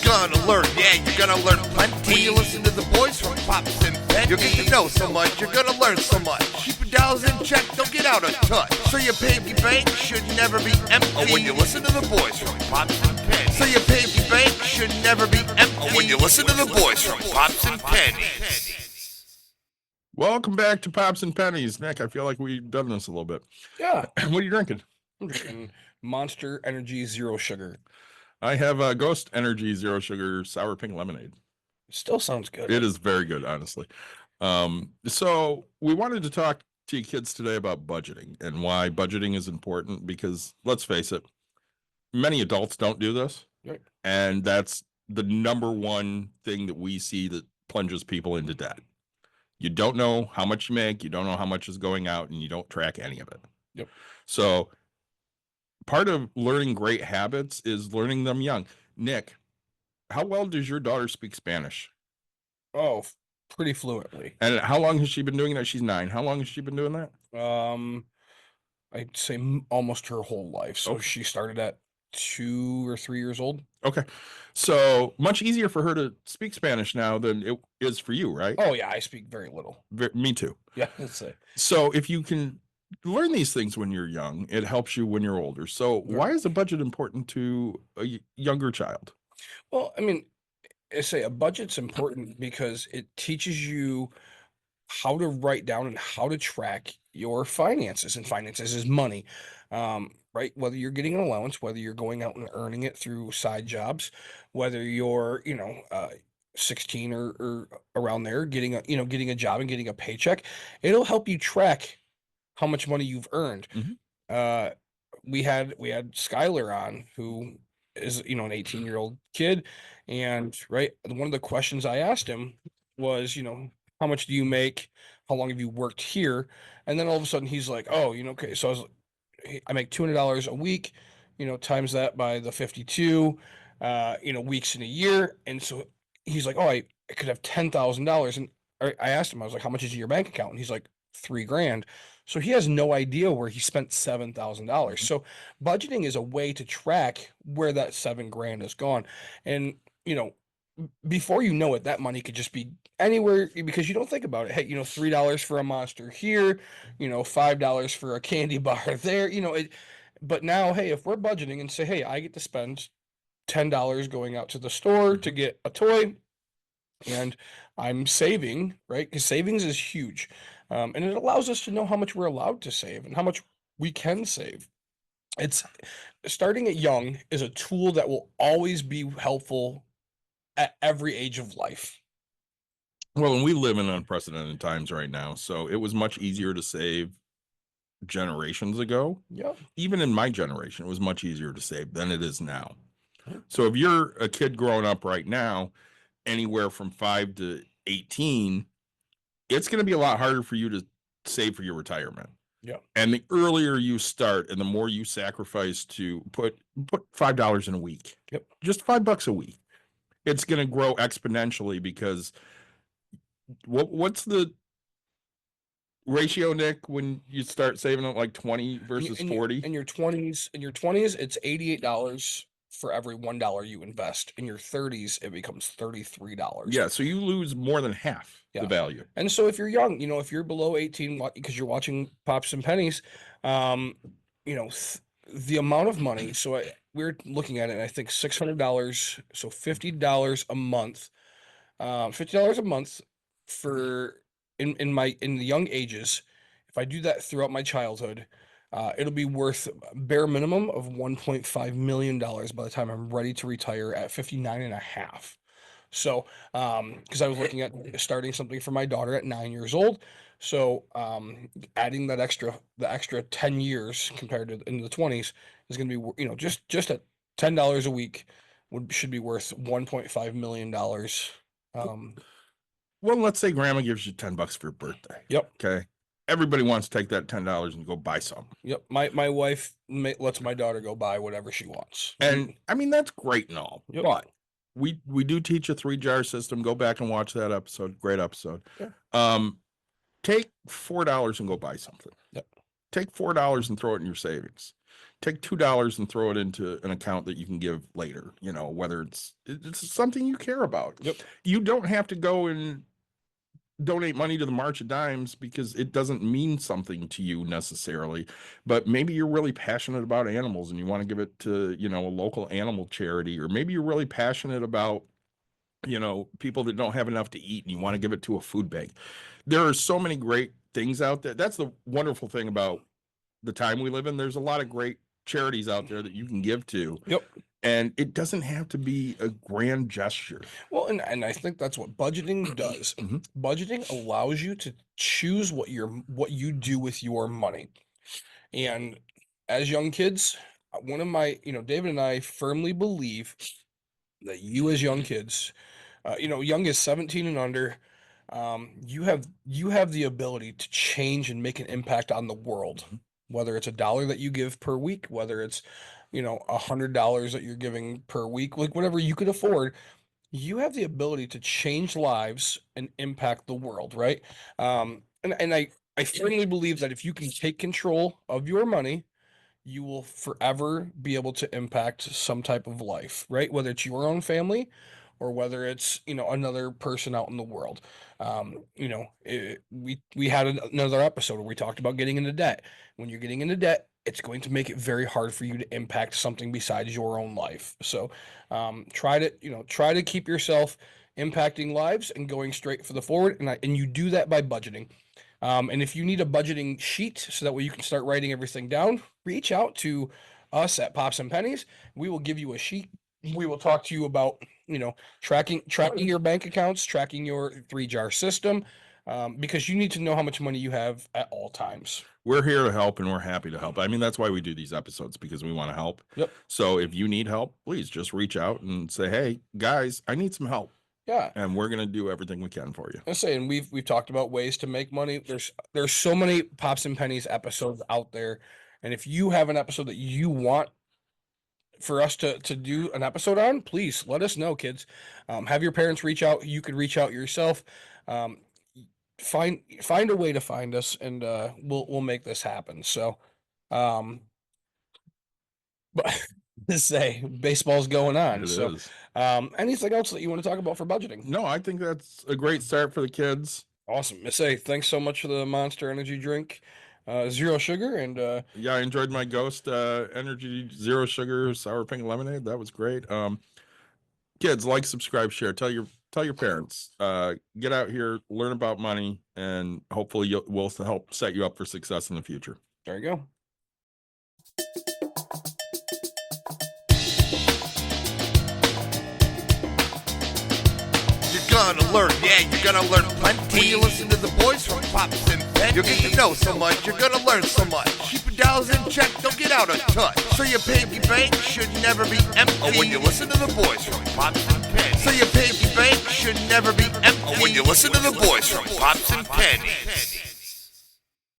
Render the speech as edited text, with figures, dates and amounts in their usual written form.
gonna learn. Yeah, you're gonna learn plenty. When you listen to the boys from Pops and Pennie, you'll get to know so much. You're gonna learn so much. Keep your dollars in check, don't get out of touch. So your piggy bank should never be empty. Oh, when you listen to the boys from Pops and Pennie. So your piggy bank should never be empty. Oh, when you listen to the boys from Pops and Pennie. Welcome back to Pops and Pennies. Nick, I feel like we've done this a little bit. Yeah. What are you drinking? I'm drinking Monster Energy Zero Sugar. I have a Ghost Energy Zero Sugar Sour Pink Lemonade. Still sounds good. It is very good, honestly. So we wanted to talk to you kids today about budgeting and why budgeting is important because, let's face it, many adults don't do this. Right. And that's the number one thing that we see that plunges people into debt. You don't know how much you make, you don't know how much is going out, and you don't track any of it. Yep. So part of learning great habits is learning them young. Nick, how well does your daughter speak Spanish? Oh, pretty fluently. And how long has she been doing that? She's 9. How long has she been doing that? I'd say almost her whole life. So she started at 2 or 3 years old. Okay. So much easier for her to speak Spanish now than it is for you, right? Oh, yeah. I speak very little. Me too. Yeah, that's it. So if you can learn these things when you're young, it helps you when you're older. So why is a budget important to a younger child? Well, I mean, I say a budget's important because it teaches you how to write down and how to track your finances, and finances is money. Right? Whether you're getting an allowance, whether you're going out and earning it through side jobs, whether you're, 16 or around there getting a job and getting a paycheck, it'll help you track how much money you've earned. Mhm. We had Skylar on, who is, an 18-year-old kid, and right, one of the questions I asked him was, how much do you make? How long have you worked here? And then all of a sudden he's like, oh, okay, so I make $200 a week, times that by the 52, weeks in a year. And so he's like, oh, I could have $10,000. And I asked him, I was like, how much is in your bank account? And he's like, $3,000. So he has no idea where he spent $7,000. So budgeting is a way to track where that $7,000 is gone. And, before you know it, that money could just be anywhere because you don't think about it. Hey, $3 for a Monster here, $5 for a candy bar there, but now, hey, if we're budgeting and say, hey, I get to spend $10 going out to the store to get a toy, and I'm saving, right? Because savings is huge. And it allows us to know how much we're allowed to save and how much we can save. It's starting at young is a tool that will always be helpful at every age of life. Well, and we live in unprecedented times right now, so it was much easier to save generations ago. Yeah. Even in my generation, it was much easier to save than it is now. So if you're a kid growing up right now, anywhere from 5 to 18, it's going to be a lot harder for you to save for your retirement. Yeah. And the earlier you start and the more you sacrifice to put $5 in a week. Yep. Just $5 a week. It's going to grow exponentially because what's the ratio, Nick, when you start saving at like 20 versus 40? In your 20s, it's $88 for every $1 you invest. In your 30s, it becomes $33. Yeah, so you lose more than half the value. And so if you're young, if you're below 18 because you're watching Pops and Pennies, the amount of money. So we're looking at it, and I think $600, so $50 a month, $50 a month for in the young ages. If I do that throughout my childhood, it'll be worth bare minimum of $1.5 million by the time I'm ready to retire at 59 and a half. So, because I was looking at starting something for my daughter at 9 years old. So, adding the extra 10 years compared to in the 20s is going to be, just at $10 a week should be worth $1.5 million. Well, let's say grandma gives you $10 for your birthday. Yep. Okay. Everybody wants to take that $10 and go buy something. Yep. My wife lets my daughter go buy whatever she wants. And I mean, that's great and all, Yep. but we do teach a 3-jar system. Go back and watch that episode. Great episode. Yeah. Take $4 and go buy something. Yep. Take $4 and throw it in your savings. take $2 and throw it into an account that you can give later, whether it's something you care about. Yep. You don't have to go and donate money to the March of Dimes because it doesn't mean something to you necessarily, but maybe you're really passionate about animals and you want to give it to, a local animal charity, or maybe you're really passionate about, people that don't have enough to eat and you want to give it to a food bank. There are so many great things out there. That's the wonderful thing about the time we live in. There's a lot of great charities out there that you can give to. Yep. And it doesn't have to be a grand gesture. Well, and I think that's what budgeting does. Budgeting allows you to choose what you do with your money. And as young kids, one of my, David and I firmly believe that you as young kids, young as 17 and under, you have the ability to change and make an impact on the world, whether it's $1 that you give per week, whether it's $100 that you're giving per week, like whatever you could afford. You have the ability to change lives and impact the world, right? And I firmly believe that if you can take control of your money, you will forever be able to impact some type of life, right? Whether it's your own family or whether it's, another person out in the world. We had another episode where we talked about getting into debt. When you're getting into debt, it's going to make it very hard for you to impact something besides your own life. So try to keep yourself impacting lives and going straight for the forward. And you do that by budgeting. And if you need a budgeting sheet so that way you can start writing everything down, reach out to us at Pops and Pennies. We will give you a sheet. We will talk to you about, tracking your bank accounts, tracking your 3-jar system, because you need to know how much money you have at all times. We're here to help and we're happy to help. I mean, that's why we do these episodes, because we want to help. Yep. So if you need help, please just reach out and say, hey, guys, I need some help. Yeah. And we're going to do everything we can for you. I say, and we've talked about ways to make money. There's so many Pops and Pennies episodes out there. And if you have an episode that you want for us to do an episode on, please let us know, kids. Have your parents reach out. You could reach out yourself. Find a way to find us, and we'll make this happen. So, but to say baseball's going on. It so, is. Anything else that you want to talk about for budgeting? No, I think that's a great start for the kids. Awesome. Miss A, thanks so much for the Monster Energy drink. 0 sugar, and yeah, I enjoyed my Ghost Energy 0 sugar sour pink lemonade. That was great. Kids, like, subscribe, share. Tell your parents. Get out here, learn about money, and hopefully we'll help set you up for success in the future. There you go. You're gonna learn, yeah, you're gonna learn plenty. When you listen to the boys from Pops and Pennie, you'll get to know so much, you're gonna learn so much. Keep your dollars in check, don't get out of touch. So your piggy bank should never be empty. Oh, when you listen to the boys from Pops and Pennie. So your piggy bank should never be empty. Oh, when you listen to the boys from Pops and Pennie.